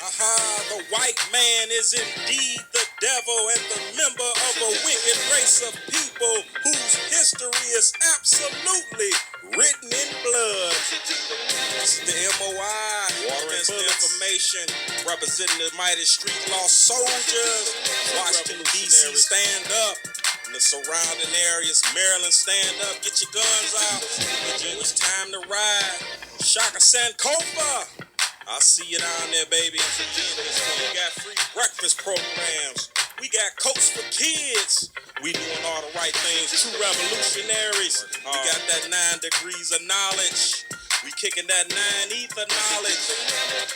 Aha, the white man is indeed the devil and the member of a wicked race of people whose history is absolutely written in blood. This is the MOI, Water Against Information, representing the mighty street law soldiers. Washington, D.C., stand up. In the surrounding areas, Maryland, stand up. Get your guns out. It's time to ride. Shaka Sankofa. I see you down there, baby. We got free breakfast programs. We got Coats for Kids. We doing all the right things. True revolutionaries. We got that 9 degrees of knowledge. We kicking that 9 ether knowledge.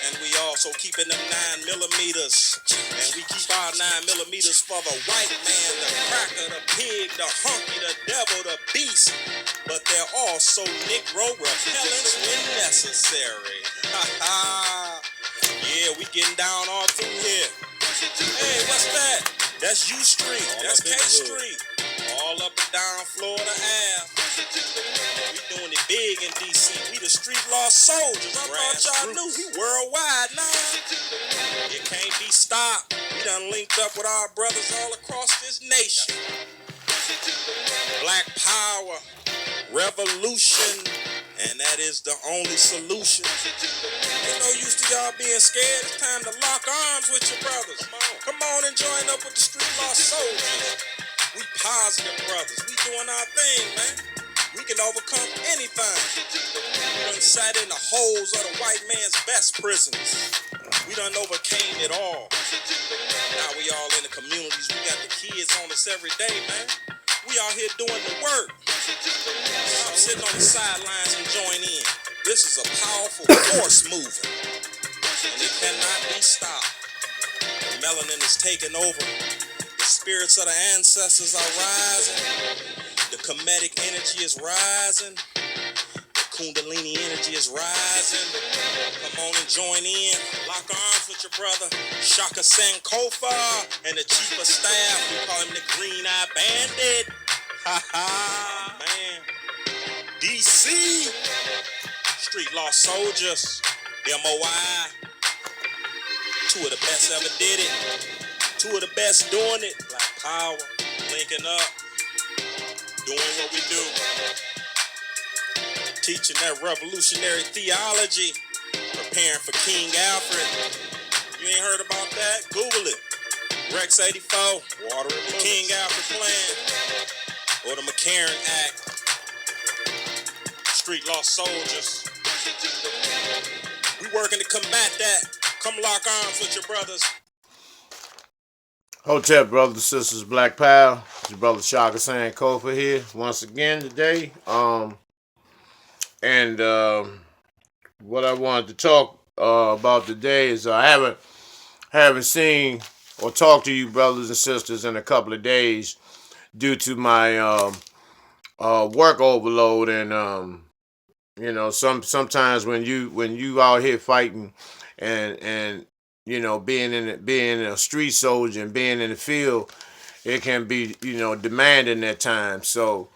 And we also keeping them 9 millimeters. And we keep our 9 millimeters for the white man, the cracker, the pig, the hunky, the devil, the beast. But they're also Negro repellents when necessary. Ha ha. Yeah, we getting down all through here. Hey, what's that? That's U Street. That's K Street. All up and down Florida Ave. We doing it big in D.C. We the street law soldiers. I thought y'all knew. We worldwide now. It can't be stopped. We done linked up with our brothers all across this nation. Black power, revolution, and that is the only solution. There's no use to y'all being scared. It's time to lock arms with your brothers. Come on and join up with the street law soldiers. We positive brothers. We doing our thing, man. We can overcome anything. We done sat in the holes of the white man's best prisons. We done overcame it all. Now we all in the communities. We got the kids on us every day, man. We out here doing the work. I'm sitting on the sidelines and join in. This is a powerful force moving. And it cannot be stopped. The melanin is taking over. The spirits of the ancestors are rising. The Kemetic energy is rising. The Kundalini energy is rising. Come on and join in. Lock arms with your brother Shaka Sankofa and the chief of staff. We call him the Green Eye Bandit. Ha ha, man. DC, street law soldiers, MOI. 2 of the best ever did it. 2 of the best doing it. Black power, linking up, doing what we do. Teaching that revolutionary theology. Preparing for King Alfred. You ain't heard about that? Google it. Rex 84, Water and the King Alfred Plan, or the McCarran Act. Street law soldiers. We working to combat that. Come lock arms with your brothers. Hotep brothers and sisters, Black Power. It's your brother Shaka Sankofa here once again today. And what I wanted to talk about today is I haven't seen or talked to you brothers and sisters in a couple of days due to my work overload and sometimes when you out here fighting and being a street soldier and being in the field, it can be demanding at times. So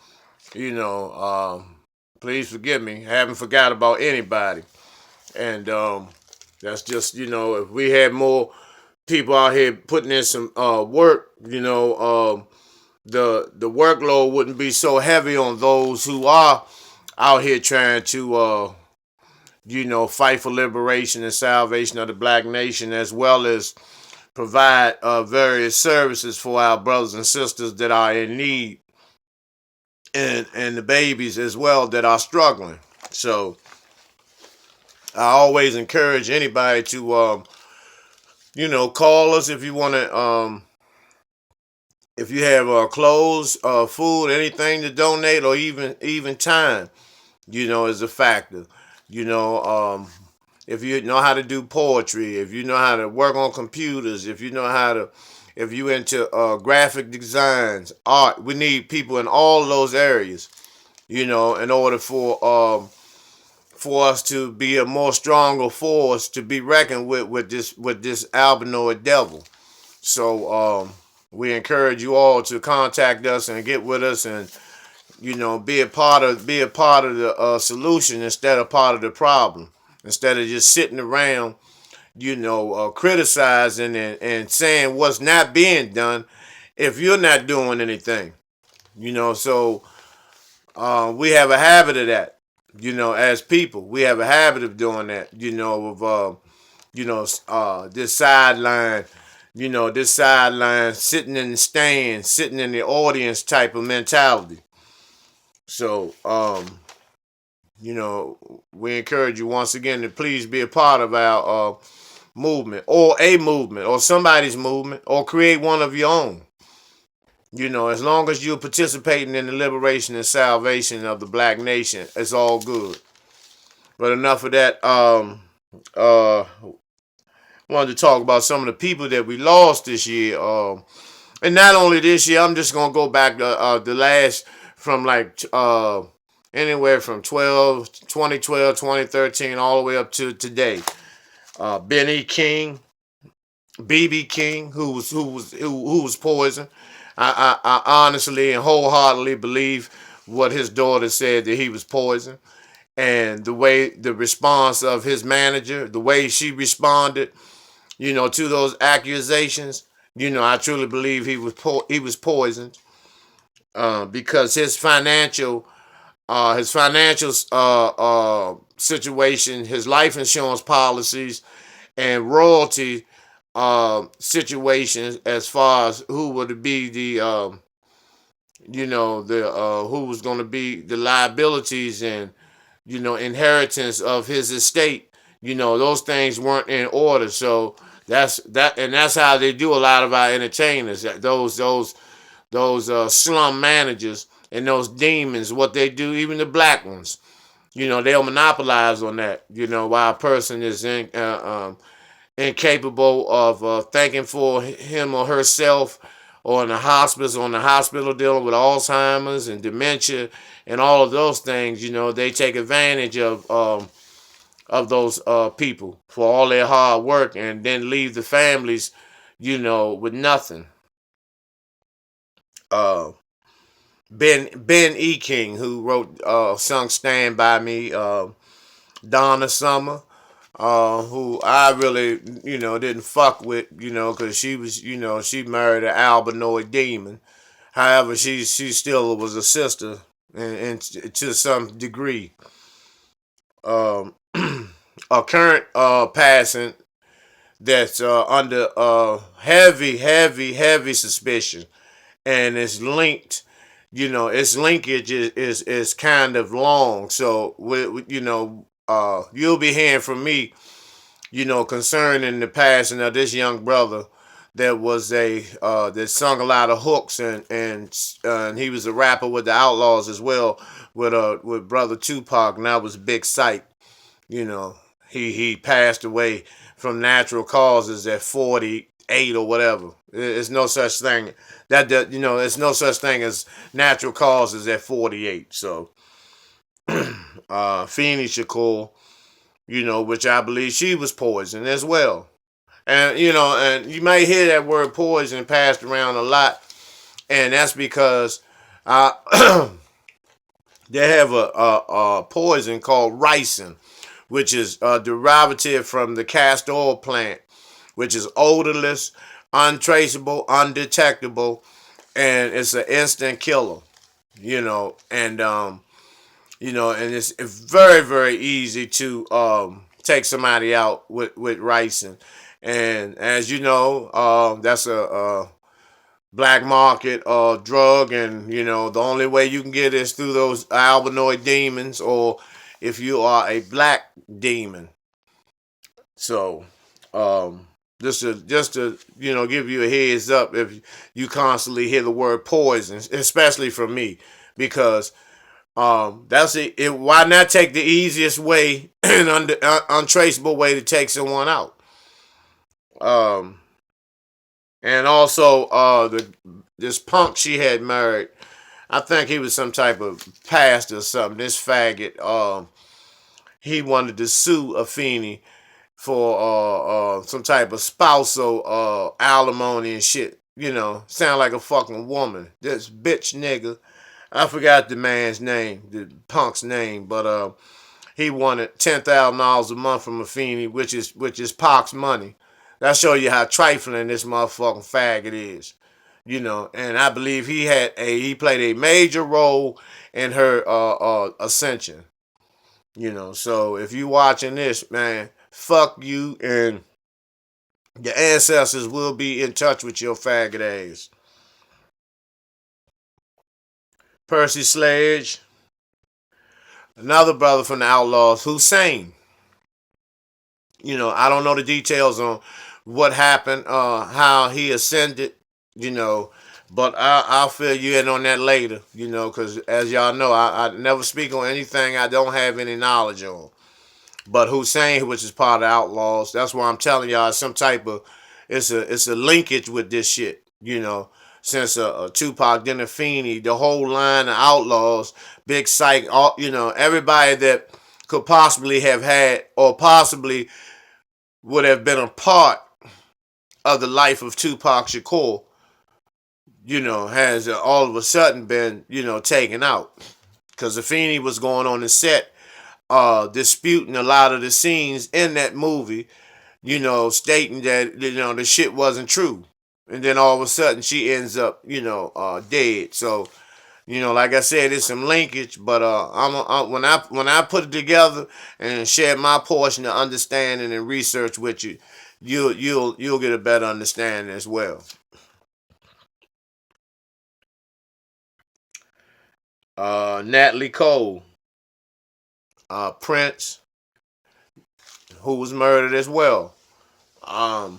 please forgive me. I haven't forgot about anybody, and that's just if we had more people out here putting in some work, the workload wouldn't be so heavy on those who are out here trying to fight for liberation and salvation of the black nation, as well as provide various services for our brothers and sisters that are in need, and the babies as well that are struggling. So I always encourage anybody to call us if you want to, if you have clothes, food, anything to donate, or even time, is a factor. If you know how to do poetry, if you know how to work on computers, if you into graphic designs, art, we need people in all those areas, in order for us to be a more stronger force to be reckoned with this albinoid devil. So we encourage you all to contact us and get with us and be a part of the solution instead of part of the problem. Instead of just sitting around criticizing and saying what's not being done if you're not doing anything. So we have a habit of that. As people, we have a habit of doing that. This sideline, sitting in the stands, sitting in the audience type of mentality. So, we encourage you once again to please be a part of our movement or a movement or somebody's movement or create one of your own. As long as you're participating in the liberation and salvation of the black nation, it's all good. But enough of that. Wanted to talk about some of the people that we lost this year. And not only this year, I'm just gonna go back to the last from anywhere from 2012, 2013, all the way up to today. Benny King, BB King, who was poisoned. I honestly and wholeheartedly believe what his daughter said, that he was poisoned, and the response of his manager, the way she responded, to those accusations. I truly believe he was poisoned because his financial situation, his life insurance policies, and royalty situations, as far as who would be who was going to be the liabilities and inheritance of his estate. Those things weren't in order. So that's how they do a lot of our entertainers. Those slum managers and those demons, what they do, even the black ones, they'll monopolize on that. While a person is incapable of thinking for him or herself, or in the hospital dealing with Alzheimer's and dementia and all of those things. They take advantage of those people for all their hard work and then leave the families, with nothing. Uh, Ben E. King, who wrote sung "Stand by Me," Donna Summer, who I really, didn't fuck with, because she was, she married an albinoid demon. However, she still was a sister, and to some degree. Um, a current passing that's under heavy, heavy, heavy suspicion, and it's linked. Its linkage is kind of long. So, you'll be hearing from me, concerning the passing of this young brother that was that sung a lot of hooks, and he was a rapper with the Outlaws as well, with brother Tupac, and that was Big Sight. You know, he passed away from natural causes at 48 or whatever. It's no such thing it's no such thing as natural causes at 48. So, Feeny Shakur, which I believe she was poisoned as well. And you may hear that word poison passed around a lot, and that's because they have a poison called ricin, which is a derivative from the castor oil plant, which is odorless, untraceable, undetectable, and it's an instant killer. And it's very, very easy to take somebody out with ricin. And as you know, that's a black market drug, and the only way you can get it is through those albinoid demons, or if you are a black demon. So, just to give you a heads up if you constantly hear the word poison, especially from me, because that's it. Why not take the easiest way and untraceable way to take someone out? Um, and also this punk she had married, I think he was some type of pastor or something. This faggot, he wanted to sue Afeni for some type of spousal alimony and shit. Sound like a fucking woman. This bitch nigga. I forgot the man's name, the punk's name, but he wanted $10,000 a month from Afeni, which is Pac's money. That show you how trifling this motherfucking faggot is. And I believe he played a major role in her ascension. So if you watching this, man, fuck you, and your ancestors will be in touch with your faggot ass. Percy Sledge, another brother from the Outlaws, Hussein. I don't know the details on what happened, how he ascended, you know, but I'll fill you in on that later, because as y'all know, I never speak on anything I don't have any knowledge on. But Hussein, which is part of the Outlaws, that's why I'm telling y'all it's a linkage with this shit, since Tupac, then Afeni, the whole line of Outlaws, Big Psych, everybody that could possibly have had or possibly would have been a part of the life of Tupac Shakur, has all of a sudden been, taken out. Because Afeni was going on the set, disputing a lot of the scenes in that movie, stating that, the shit wasn't true. And then all of a sudden she ends up, dead. So, like I said, it's some linkage, but when I put it together and share my portion of understanding and research with you, you'll get a better understanding as well. Natalie Cole, Prince, who was murdered as well. A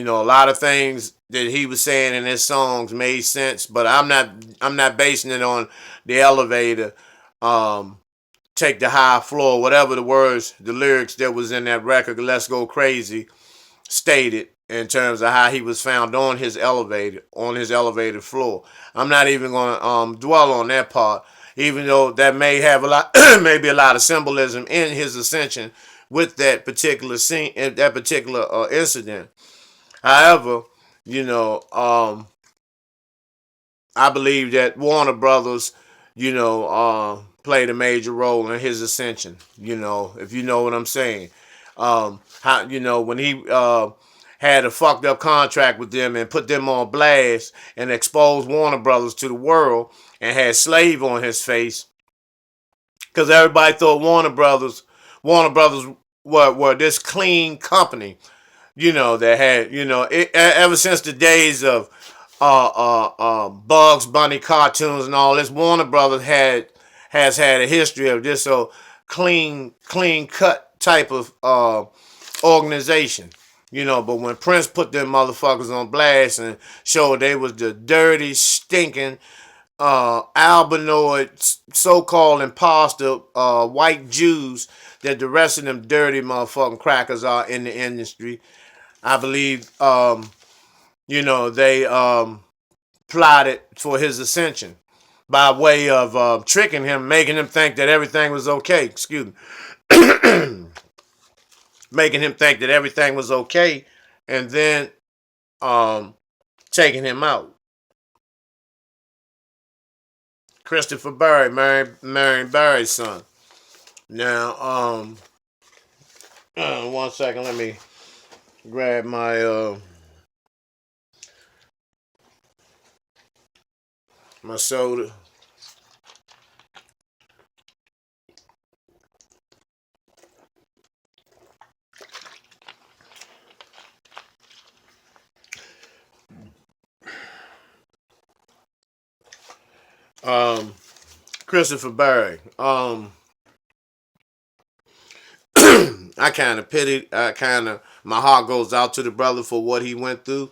lot of things that he was saying in his songs made sense, but I'm not basing it on the elevator, take the high floor, whatever the lyrics that was in that record, Let's Go Crazy, stated in terms of how he was found on his elevator floor. I'm not even gonna dwell on that part, even though that may have maybe a lot of symbolism in his ascension with that particular scene, that particular incident. However, I believe that Warner Brothers, played a major role in his ascension. If you know what I'm saying. When he had a fucked up contract with them and put them on blast and exposed Warner Brothers to the world and had Slave on his face, because everybody thought Warner Brothers were this clean company, that had, ever since the days of Bugs Bunny cartoons and all this, Warner Brothers has had a history of this so clean cut type of organization. But when Prince put them motherfuckers on blast and showed they was the dirty, stinking, albinoid, so-called imposter, white Jews that the rest of them dirty motherfucking crackers are in the industry, I believe, they plotted for his ascension by way of tricking him, making him think that everything was okay. Excuse me. Making him think that everything was okay, and then taking him out. Christopher Barry, Marion Barry's son. Now, 1 second, let me grab my my soda. Christopher Barry. I kind of pity. My heart goes out to the brother for what he went through.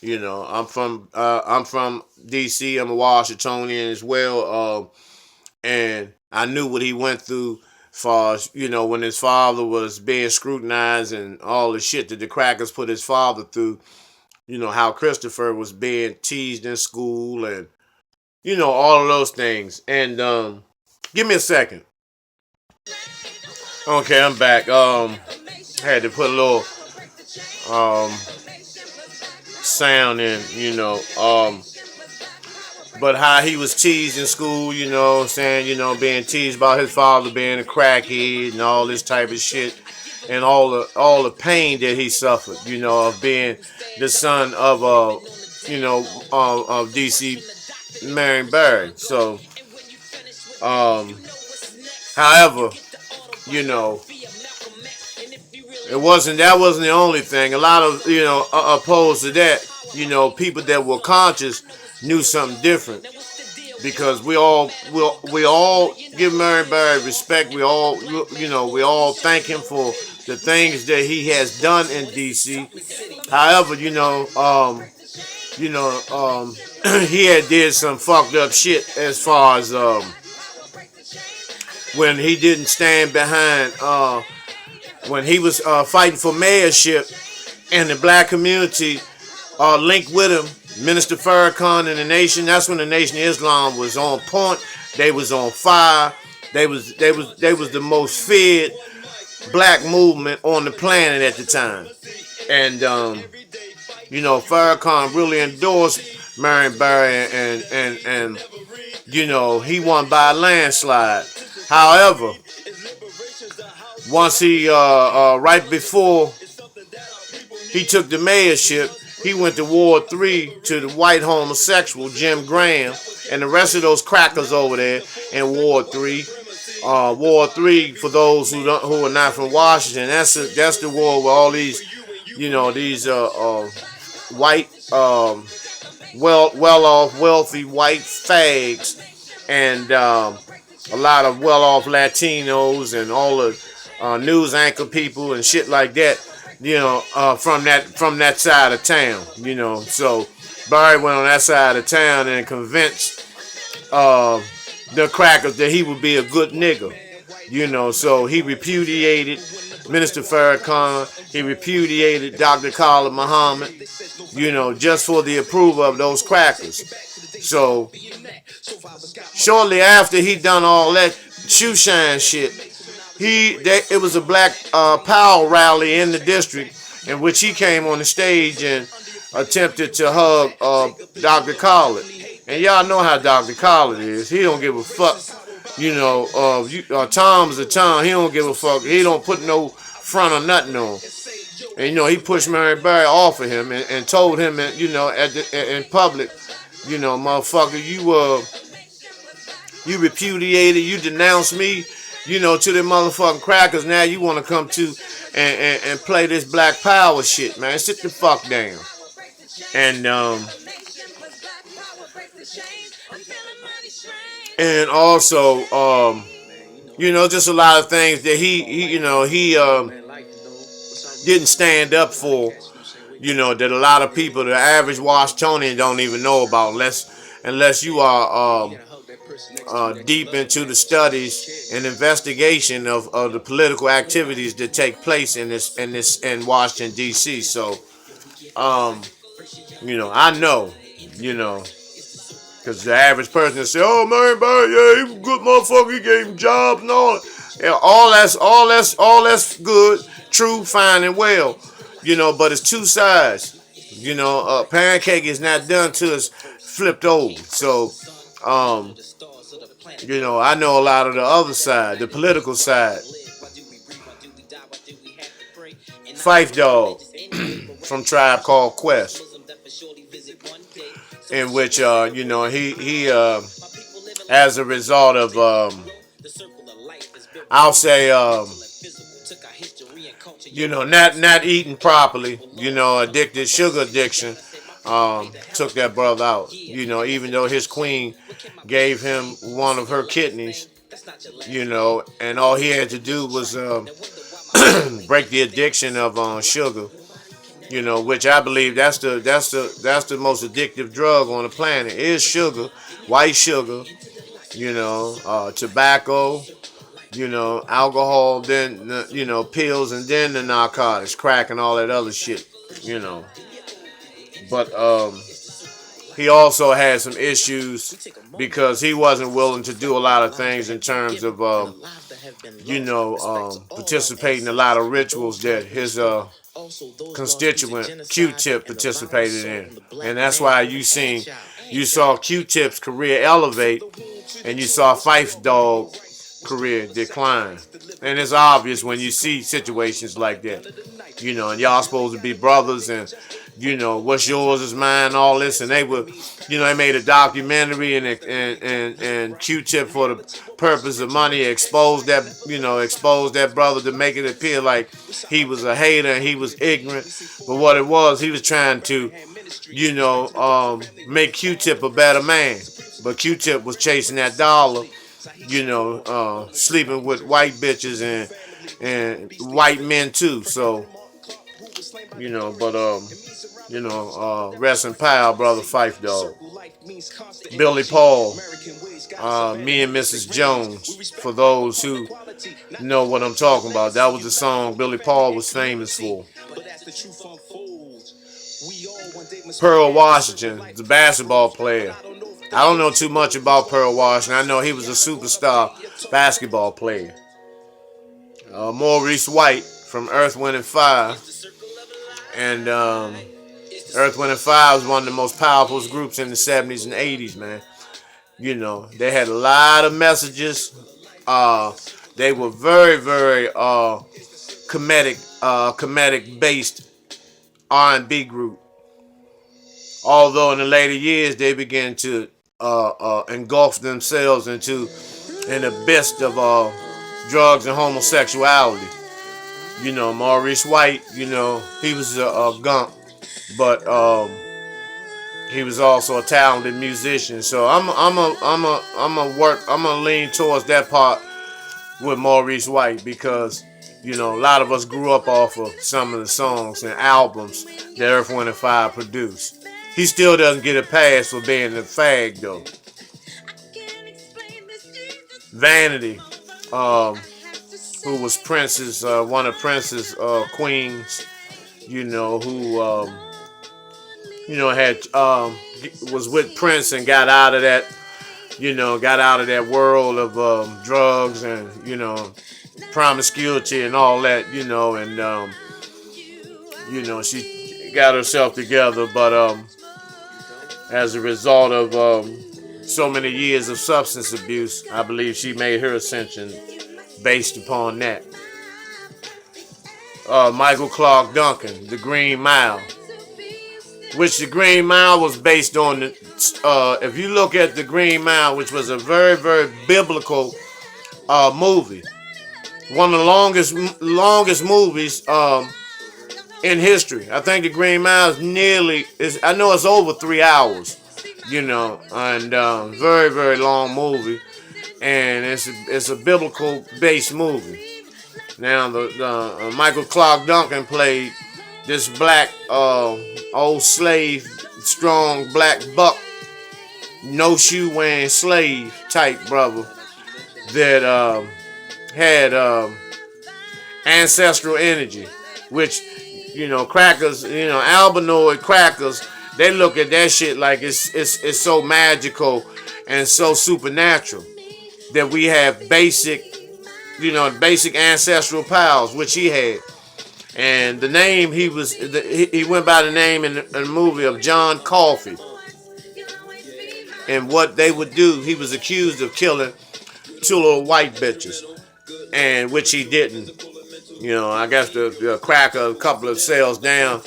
I'm from DC. I'm a Washingtonian as well. And I knew what he went through, as far as when his father was being scrutinized and all the shit that the crackers put his father through. How Christopher was being teased in school and all of those things. And give me a second. Okay, I'm back. Had to put a little sound in, but how he was teased in school, you know what I'm saying, being teased about his father being a crackhead and all this type of shit, and all the pain that he suffered, of being the son of of DC Marion Barry. So, however, you know, that wasn't the only thing. A lot of opposed to that, people that were conscious knew something different, because we all give Marion Barry respect. We all thank him for the things that he has done in DC. However, he had did some fucked up shit as far as when he didn't stand behind when he was fighting for mayorship, and the black community linked with him. Minister Farrakhan and the Nation. That's when the Nation of Islam was on point. They was on fire. They was the most feared black movement on the planet at the time. And Farrakhan really endorsed Marion Barry, and he won by a landslide. However, once he right before he took the mayorship, he went to Ward 3 to the white homosexual Jim Graham and the rest of those crackers over there in Ward 3. Ward 3, for those who are not from Washington, that's the ward where all these white well-off, wealthy white fags, and a lot of well-off Latinos and all the news anchor people and shit like that. From that side of town, So Barry went on that side of town and convinced the crackers that he would be a good nigga, So he repudiated Minister Farrakhan. He repudiated Dr. Khalid Muhammad, just for the approval of those crackers. So shortly after he done all that shoe shine shit, it was a black power rally in the district in which he came on the stage and attempted to hug Dr. Khalid. And y'all know how Dr. Khalid is. He don't give a fuck. Tom's a Tom. He don't give a fuck. He don't put no front or nothing on. And he pushed Marion Barry off of him and told him, in public, motherfucker, you repudiated, you denounced me, to the motherfucking crackers. Now you want to come to and play this black power shit, man. Sit the fuck down. And also, just a lot of things that he didn't stand up for, that a lot of people, the average Washingtonian, don't even know about unless you are deep into the studies and investigation of the political activities that take place in Washington D.C. So, I know, because the average person say, "Oh, Marion Barry, yeah, he was a good motherfucker. He gave him jobs and all that." Yeah, all that's good, true, fine, and well, But it's two sides. Pancake is not done till it's flipped over. So, I know a lot of the other side, the political side. Phife Dawg from Tribe Called Quest, in which he as a result of I'll say not eating properly, addicted, sugar addiction, took that brother out. Even though his queen gave him one of her kidneys, and all he had to do was break the addiction of sugar, which I believe that's the most addictive drug on the planet is sugar, white sugar, tobacco, alcohol, then pills, and then the narcotics, crack, and all that other shit, But he also had some issues because he wasn't willing to do a lot of things in terms of, participating in a lot of rituals that his constituent Q-Tip participated in. And that's why you saw Q-Tip's career elevate and you saw Phife Dawg career decline. And it's obvious when you see situations like that. And y'all supposed to be brothers and what's yours is mine, all this, and they were, they made a documentary and Q-Tip for the purpose of money exposed that brother to make it appear like he was a hater and he was ignorant, but what it was, he was trying to, make Q-Tip a better man, but Q-Tip was chasing that dollar, sleeping with white bitches and white men too, so. Rest in power, brother Phife Dawg. Billy Paul, Me and Mrs. Jones, for those who know what I'm talking about. That was the song Billy Paul was famous for. Pearl Washington, the basketball player. I don't know too much about Pearl Washington. I know he was a superstar basketball player. Maurice White from Earth, Wind and Fire. And Earth, Wind and Fire was one of the most powerful groups in the 70s and 80s, man. They had a lot of messages. They were very, very comedic based R&B group. Although in the later years they began to engulf themselves into an abyss of drugs and homosexuality. Maurice White, he was a gump, but he was also a talented musician. So I'm gonna lean towards that part with Maurice White because a lot of us grew up off of some of the songs and albums that Earth, Wind and Fire produced. He still doesn't get a pass for being a fag though. Vanity, who was Prince's, one of Prince's queens, who, had, was with Prince and got out of that, world of drugs and, promiscuity and all that, and, she got herself together, but as a result of so many years of substance abuse, I believe she made her ascension based upon that. Michael Clark Duncan, The Green Mile, which The Green Mile was based on. If you look at The Green Mile, which was a very, very biblical movie, one of the longest movies in history. I think The Green Mile I know it's over 3 hours, and very, very long movie. And it's a biblical based movie. Now the Michael Clark Duncan played this black old slave, strong black buck, no shoe wearing slave type brother that had ancestral energy, which crackers, albinoid crackers, they look at that shit like it's so magical and so supernatural. That we have basic ancestral powers, which he had, and the name he went by the name in the movie of John Coffey. And what they would do, he was accused of killing 2 little white bitches, and which he didn't. I guess the cracker, a couple of cells down,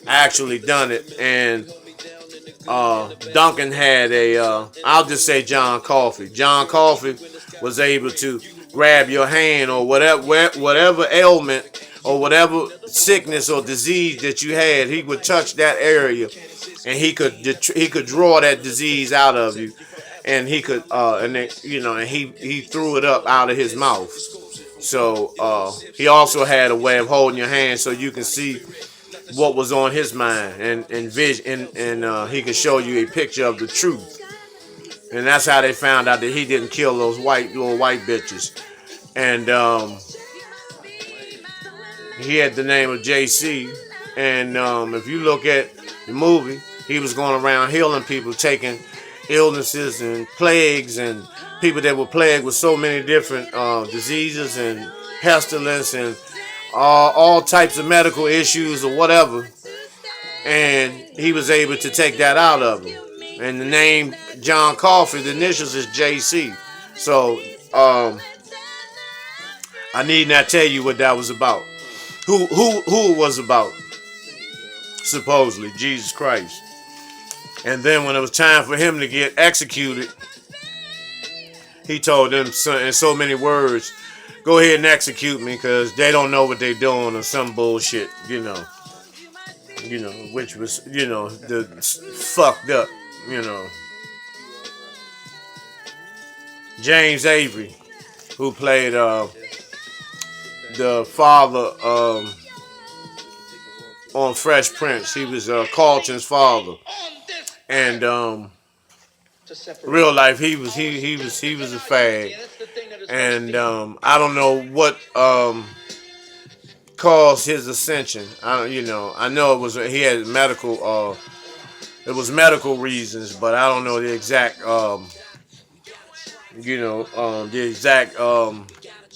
actually done it, and Duncan had I'll just say John Coffey. John Coffey was able to grab your hand or whatever ailment or whatever sickness or disease that you had, he would touch that area and he could draw that disease out of you, and he could and he threw it up out of his mouth. So he also had a way of holding your hand so you can see what was on his mind and vision, and he could show you a picture of the truth. And that's how they found out that he didn't kill those little white bitches. And he had the name of JC. And if you look at the movie, he was going around healing people, taking illnesses and plagues and people that were plagued with so many different diseases and pestilence and all types of medical issues or whatever, and he was able to take that out of him. And the name John Coffey, the initials is JC. So I need not tell you what that was about. Who it was about? Supposedly Jesus Christ. And then when it was time for him to get executed, he told them in so many words, go ahead and execute me because they don't know what they're doing or some bullshit, which was, the fucked up, James Avery, who played the father on Fresh Prince. He was Carlton's father, and real life he was a fag, and I don't know what caused his ascension. I know it was he had medical reasons, but I don't know the exact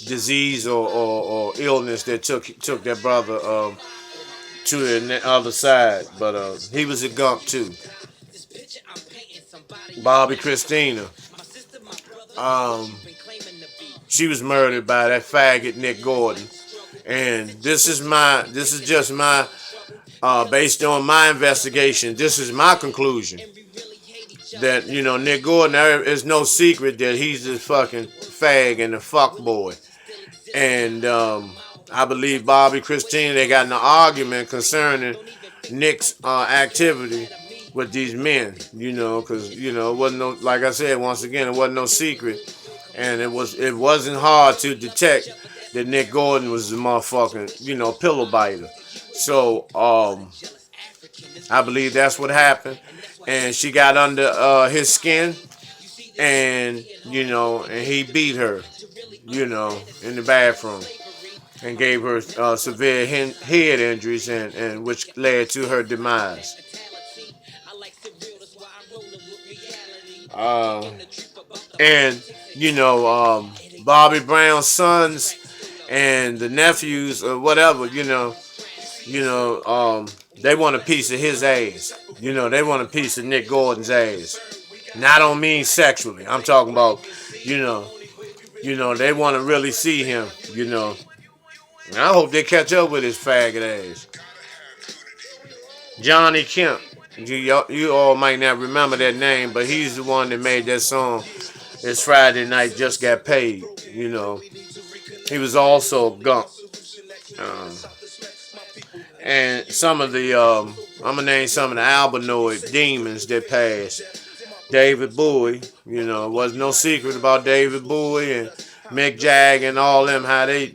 disease or illness that took that brother to the other side. But he was a gump too. Bobby Christina. She was murdered by that faggot Nick Gordon. And this is just my based on my investigation, this is my conclusion. That, Nick Gordon, there is no secret that he's this fucking fag and a fuck boy. And I believe Bobby Christina, they got in an argument concerning Nick's activity with these men, because, it wasn't no, like I said, once again, it wasn't no secret. And it wasn't hard to detect that Nick Gordon was a motherfucking, pillow biter. So, I believe that's what happened. And she got under his skin, and, and he beat her, in the bathroom, and gave her severe head injuries, and which led to her demise. And, Bobby Brown's sons and the nephews or whatever, they want a piece of his ass. They want a piece of Nick Gordon's ass. And I don't mean sexually. I'm talking about, they want to really see him, And I hope they catch up with his faggot ass. Johnny Kemp. You all might not remember that name, but he's the one that made that song, It's Friday Night, Just Got Paid. He was also Gump. And some of the, I'm going to name some of the Albanoid demons that passed. David Bowie, it wasn't no secret about David Bowie and Mick Jagger and all them, how they,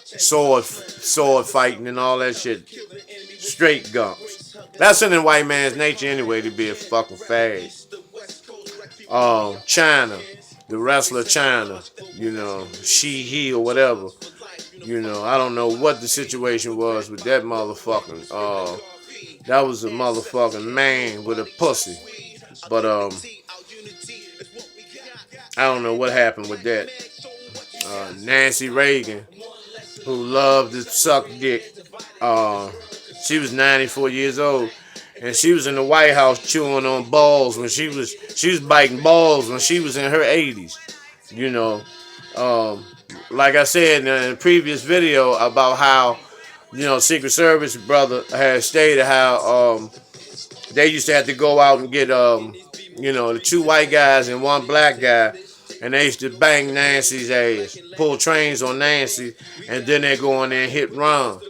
sword fighting and all that shit. Straight Gumps. That's in the white man's nature anyway, to be a fucking fag. China, the wrestler China, he or whatever. I don't know what the situation was with that motherfucking, that was a motherfucking man with a pussy. But, I don't know what happened with that. Nancy Reagan, who loved to suck dick, she was 94 years old. And she was in the White House chewing on balls when she was biting balls when she was in her 80s. Like I said in the previous video about how, Secret Service brother had stated how they used to have to go out and get, the two white guys and one black guy, and they used to bang Nancy's ass, pull trains on Nancy, and then they go in there and hit Ron.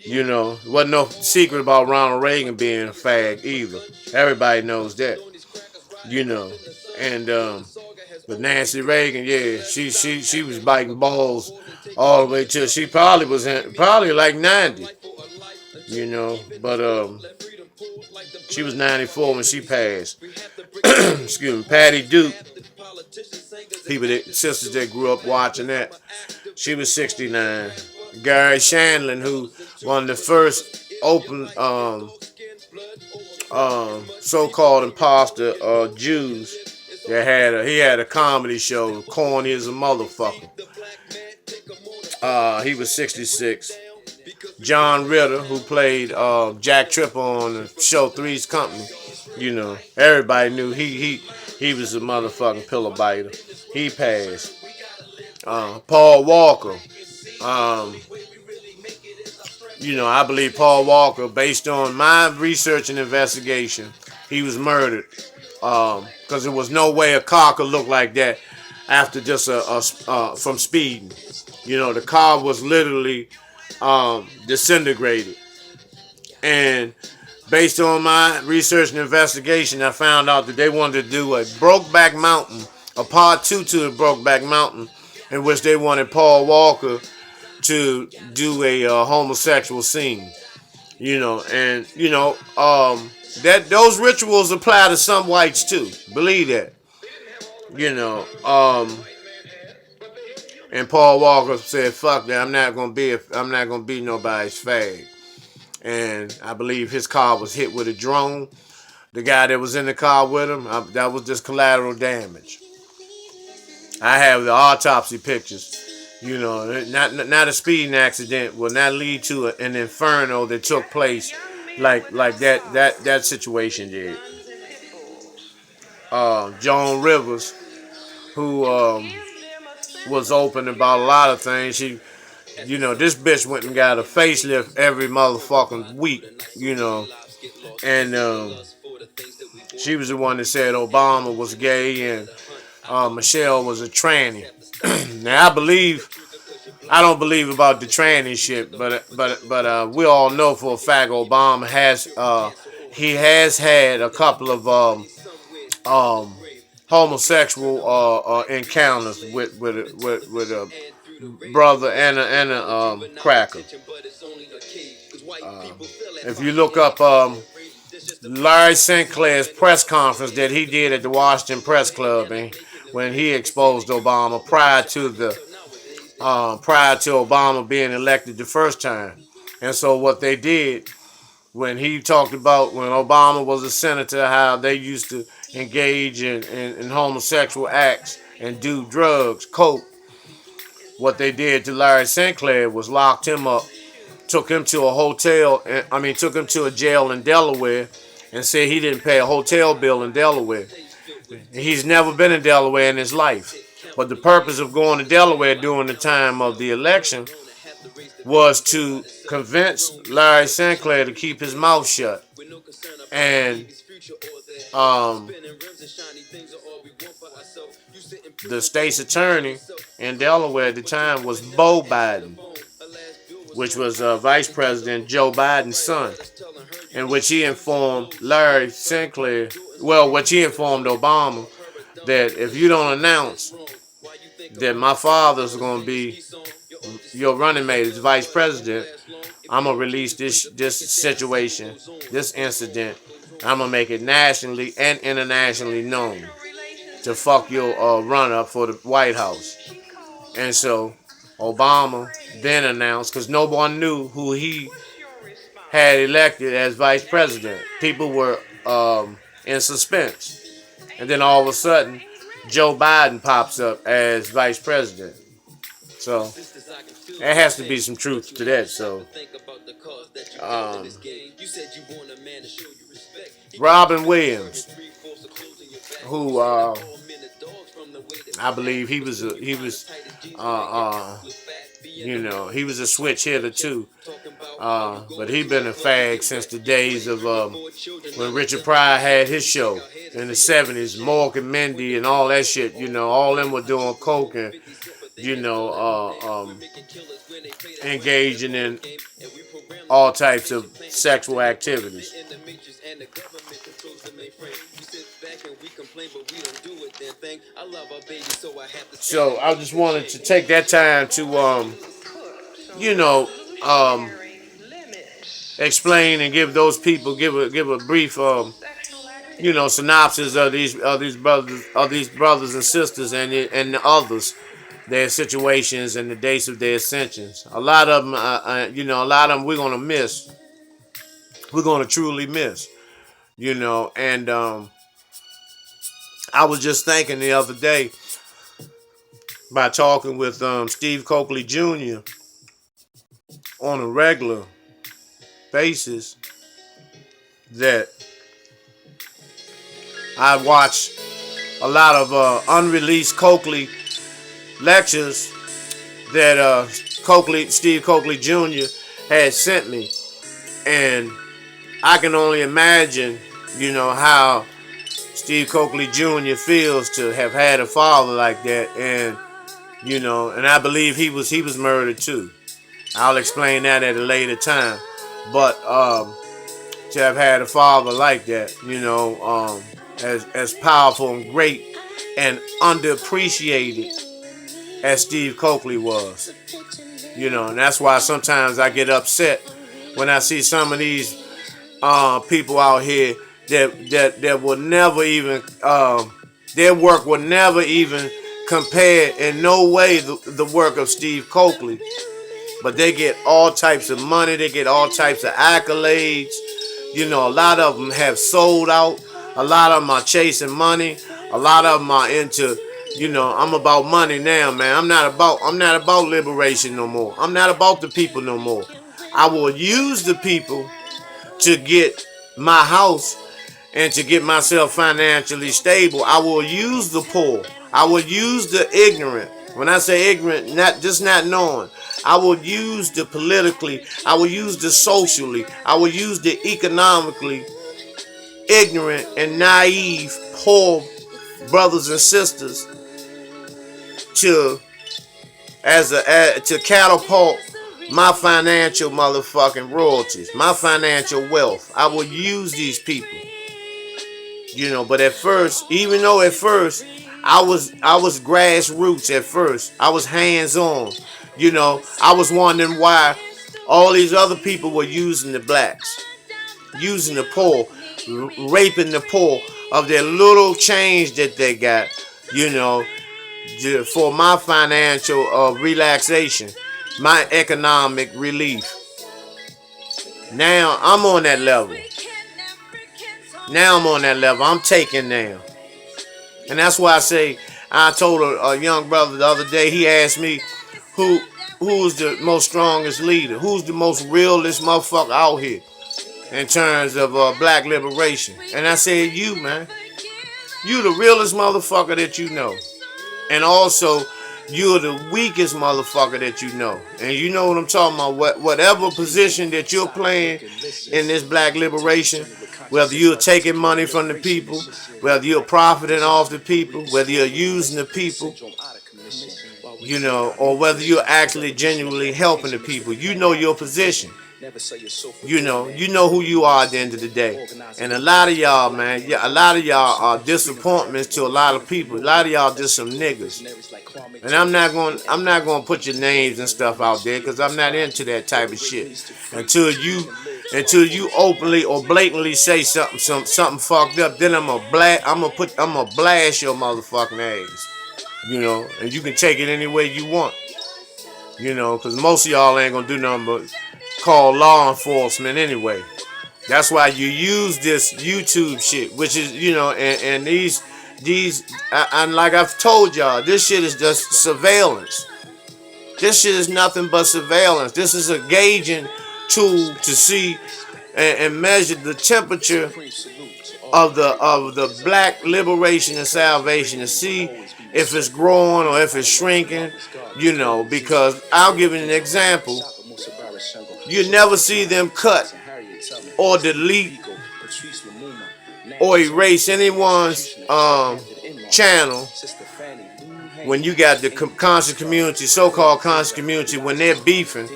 Wasn't no secret about Ronald Reagan being a fag either. Everybody knows that. And but Nancy Reagan, yeah, she was biting balls all the way till she probably was probably like 90. But she was 94 when she passed. Excuse me, Patty Duke. Sisters that grew up watching that. She was 69. Gary Shandling, who one of the first open so-called imposter Jews that he had a comedy show, corny as a motherfucker. He was 66. John Ritter, who played Jack Tripper on the show Three's Company, you know, everybody knew he was a motherfucking pillow biter. He passed. Paul Walker, um, you know, I believe Paul Walker, based on my research and investigation, he was murdered because there was no way a car could look like that after just from speeding. You know, the car was literally disintegrated. And based on my research and investigation, I found out that they wanted to do a Brokeback Mountain, a part two to the Brokeback Mountain, in which they wanted Paul Walker to do a homosexual scene. You know, and you know that those rituals apply to some whites too. Believe that. You know, and Paul Walker said, "Fuck that! I'm not gonna be nobody's fag." And I believe his car was hit with a drone. The guy that was in the car with him, that was just collateral damage. I have the autopsy pictures. You know, not a speeding accident will not lead to an inferno that took place like that situation did. Joan Rivers, who was open about a lot of things. You know, this bitch went and got a facelift every motherfucking week, you know. And she was the one that said Obama was gay and Michelle was a tranny. Now, I don't believe about the tranny shit, but we all know for a fact Obama has had a couple of homosexual encounters with a brother and a cracker. If you look up Larry St. Clair's press conference that he did at the Washington Press Club, when he exposed Obama prior to Obama being elected the first time. And so what they did when he talked about when Obama was a senator, how they used to engage in homosexual acts and do drugs, coke. What they did to Larry St. Clair was locked him up, took him to took him to a jail in Delaware and said he didn't pay a hotel bill in Delaware. He's never been in Delaware in his life. But the purpose of going to Delaware during the time of the election was to convince Larry St. Clair to keep his mouth shut. And the state's attorney in Delaware at the time was Beau Biden, which was Vice President Joe Biden's son, in which he informed Larry St. Clair, which he informed Obama, that if you don't announce that my father's going to be your running mate as vice president, I'm going to release this situation, this incident. I'm going to make it nationally and internationally known to fuck your run-up for the White House. And so Obama then announced, because no one knew who he had elected as vice president. People were in suspense. And then all of a sudden, Joe Biden pops up as vice president. So there has to be some truth to that. So Robin Williams, who I believe he was a switch hitter too. But he been a fag since the days of when Richard Pryor had his show in the 70s, Mork and Mindy and all that shit. You know, all them were doing coke and, you know, engaging in all types of sexual activities. So I just wanted to take that time to, explain and give those people give a brief synopsis of these brothers and sisters and the others, their situations and the dates of their ascensions. A lot of them, we're gonna miss. We're gonna truly miss. And I was just thinking the other day, by talking with Steve Coakley Jr. on a regular basis that I watch a lot of unreleased Coakley lectures that Steve Coakley Jr. had sent me, and I can only imagine, how Steve Coakley Jr. feels to have had a father like that, and and I believe he was murdered too. I'll explain that at a later time, but to have had a father like that, as powerful and great and underappreciated as Steve Coakley was, and that's why sometimes I get upset when I see some of these people out here that will never even their work will never even compare in no way the work of Steve Coakley, but they get all types of money, they get all types of accolades. A lot of them have sold out. A lot of them are chasing money. A lot of them are into, I'm about money now, man. I'm not about liberation no more. I'm not about the people no more. I will use the people to get my house and to get myself financially stable. I will use the poor. I will use the ignorant. When I say ignorant, not knowing. I will use the politically. I will use the socially. I will use the economically ignorant and naive poor brothers and sisters to catapult my financial motherfucking royalties, my financial wealth. I will use these people. But at first, even though at first I was grassroots at first, I was hands-on. I was wondering why all these other people were using the blacks, using the poor, raping the poor of their little change that they got, for my financial relaxation, my economic relief. Now I'm on that level. I'm taking now. And that's why I told a young brother the other day, he asked me, who's the most strongest leader? Who's the most realest motherfucker out here in terms of black liberation? And I said, you, man. You the realest motherfucker that you know. And also, you're the weakest motherfucker that you know. And you know what I'm talking about. Whatever position that you're playing in this black liberation, whether you're taking money from the people, whether you're profiting off the people, whether you're using the people, or whether you're actually genuinely helping the people, you know your position. You know who you are at the end of the day. And a lot of y'all, man, a lot of y'all are disappointments to a lot of people. A lot of y'all just some niggas. And I'm not going to put your names and stuff out there because I'm not into that type of shit. Until you openly or blatantly say something fucked up, then I'm gonna blast your motherfucking ass. And you can take it any way you want. Because most of y'all ain't gonna do nothing but call law enforcement anyway. That's why you use this YouTube shit, which is, and these, and like I've told y'all, this shit is just surveillance. This shit is nothing but surveillance. This is a gauging tool to see and measure the temperature of the black liberation and salvation, to see if it's growing or if it's shrinking, because I'll give you an example. You never see them cut or delete or erase anyone's channel when you got the conscious community, so-called conscious community, when they're beefing,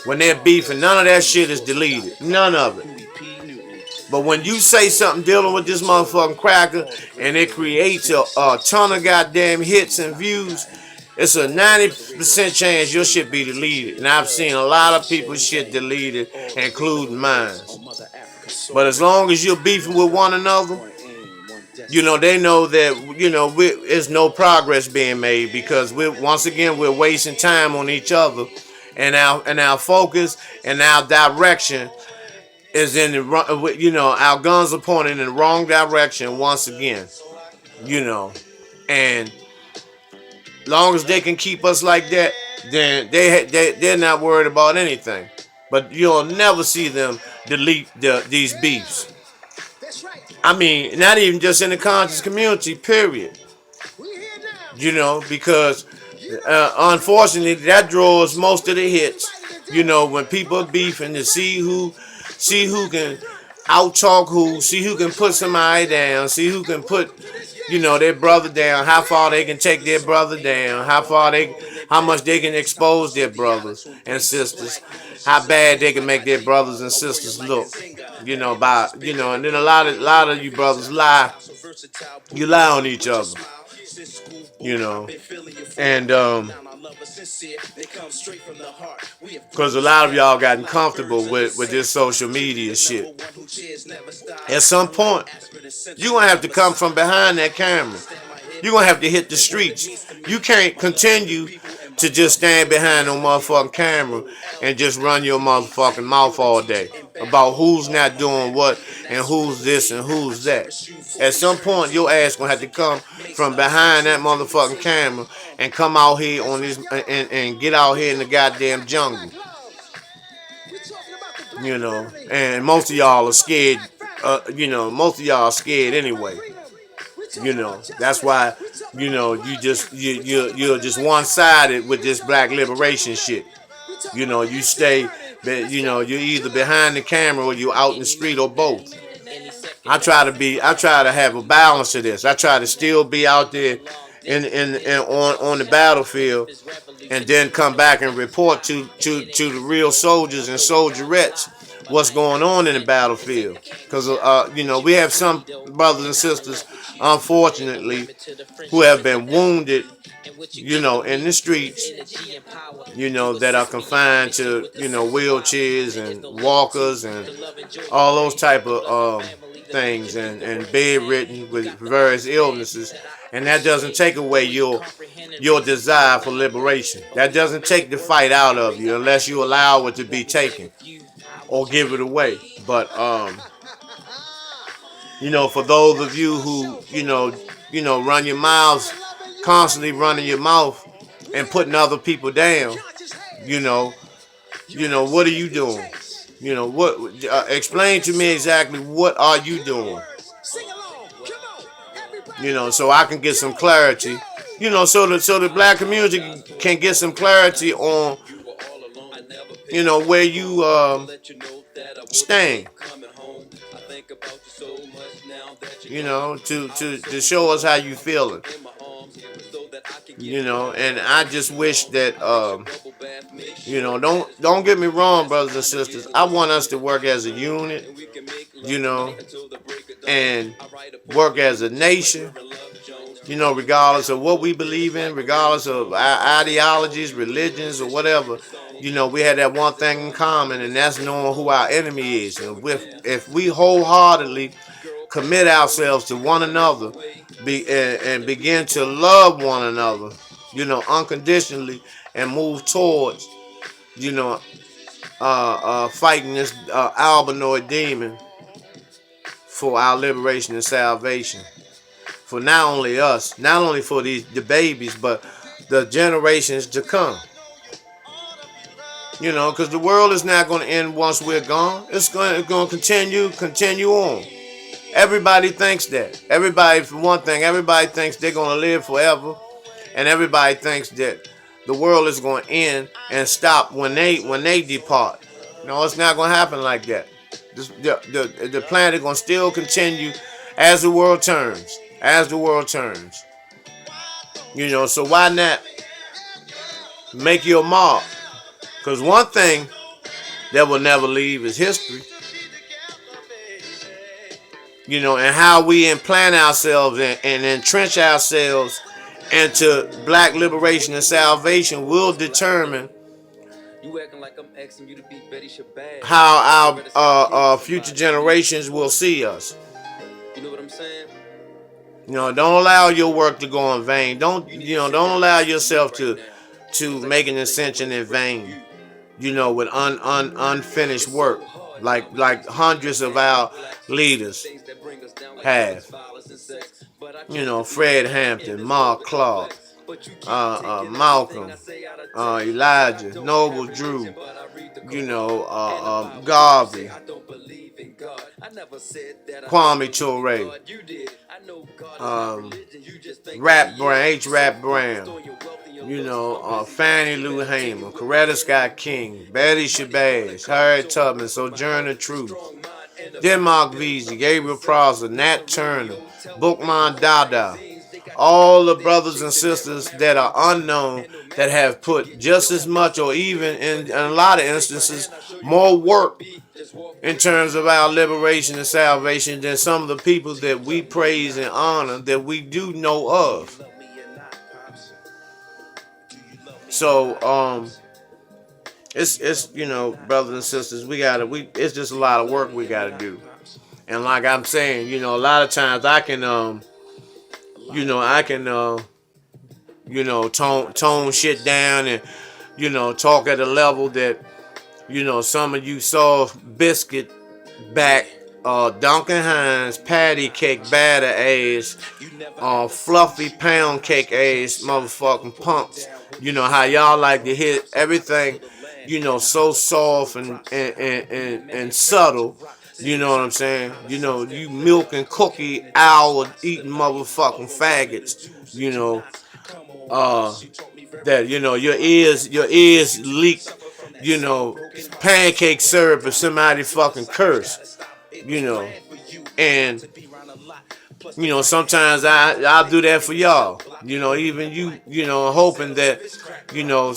none of that shit is deleted. None of it. But when you say something dealing with this motherfucking cracker and it creates a ton of goddamn hits and views, it's a 90% chance your shit be deleted. And I've seen a lot of people's shit deleted, including mine. But as long as you're beefing with one another, they know that, there's no progress being made because we're wasting time on each other, and our focus and our direction is in the our guns are pointing in the wrong direction once again, and Long as they can keep us like that, then they're not worried about anything. But you'll never see them delete these beefs. I mean, not even just in the conscious community, period. Because unfortunately that draws most of the hits. When people are beefing to see who can out talk who, see who can put somebody down, see who can put their brother down, how far they can take their brother down, how much they can expose their brothers and sisters, how bad they can make their brothers and sisters look. And then a lot of you brothers lie. You lie on each other. You know, and because a lot of y'all gotten comfortable with this social media shit. At some point, you're gonna have to come from behind that camera. You're gonna have to hit the streets. You can't continue to just stand behind no motherfucking camera and just run your motherfucking mouth all day about who's not doing what and who's this and who's that. At some point, your ass gonna have to come from behind that motherfucking camera and come out here on this and get out here in the goddamn jungle. And most of y'all are scared. Most of y'all are scared anyway. That's why you're just one-sided with this black liberation shit. You stay, you're either behind the camera or you're out in the street or both. I try to have a balance of this. I try to still be out there on the battlefield, and then come back and report to the real soldiers and soldierettes what's going on in the battlefield. Because we have some brothers and sisters, unfortunately, who have been wounded, in the streets, that are confined to, wheelchairs and walkers and all those type of things, and bedridden with various illnesses. And that doesn't take away your desire for liberation. That doesn't take the fight out of you unless you allow it to be taken or give it away. But for those of you who run your mouths, constantly running your mouth and putting other people down, what are you doing? Explain to me exactly what are you doing? So I can get some clarity. So the black community can get some clarity on, where you stand. To show us how you feeling. And I just wish that don't get me wrong, brothers and sisters. I want us to work as a unit, and work as a nation, regardless of what we believe in, regardless of our ideologies, religions, or whatever. We have that one thing in common, and that's knowing who our enemy is. And if we wholeheartedly commit ourselves to one another, and begin to love one another, unconditionally, and move towards, fighting this albinoid demon for our liberation and salvation. For not only us, not only for the babies, but the generations to come. Because the world is not going to end once we're gone. It's going to continue on. Everybody thinks that. Everybody, for one thing, everybody thinks they're going to live forever, and everybody thinks that the world is going to end and stop when they depart. No, it's not going to happen like that. The planet is going to still continue as the world turns. As the world turns. So why not make your mark? Because one thing that will never leave is history. And how we implant ourselves and entrench ourselves into black liberation and salvation will determine how our future generations will see us. You know what I'm saying? Don't allow your work to go in vain. Don't allow yourself to make an ascension in vain. With unfinished work, like hundreds of our leaders have. Fred Hampton, Mark Clark, Malcolm, Elijah, Noble Drew, Garvey, Kwame Ture, Rap Brown, Fannie Lou Hamer, Coretta Scott King, Betty Shabazz, Harriet Tubman, Sojourner Truth, Denmark Vesey, Gabriel Prosser, Nat Turner, Bookman Dada, all the brothers and sisters that are unknown that have put just as much or even in a lot of instances more work in terms of our liberation and salvation than some of the people that we praise and honor that we do know of. So it's brothers and sisters, it's just a lot of work we gotta do. And like I'm saying, a lot of times I can tone shit down and talk at a level that some of you soft biscuit back Duncan Hines patty cake batter ass fluffy pound cake ass motherfucking punks. How y'all like to hit everything so soft and subtle. You know what I'm saying? You milk and cookie owl eating motherfucking faggots. That your ears leak. Pancake syrup if somebody fucking curse. And sometimes I'll do that for y'all. Even you, hoping that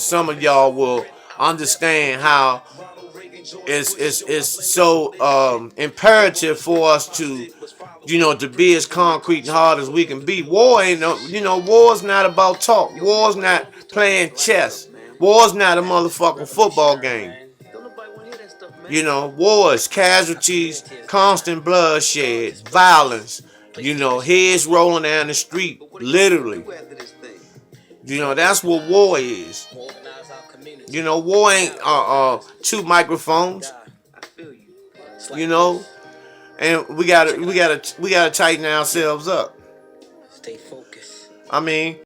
some of y'all will understand how it's so imperative for us to to be as concrete and hard as we can be. War ain't war's not about talk. War's not playing chess. War's not a motherfucking football game. War is casualties, constant bloodshed, violence, heads rolling down the street, literally. That's what war is. War ain't two microphones. And we gotta tighten ourselves up. I mean,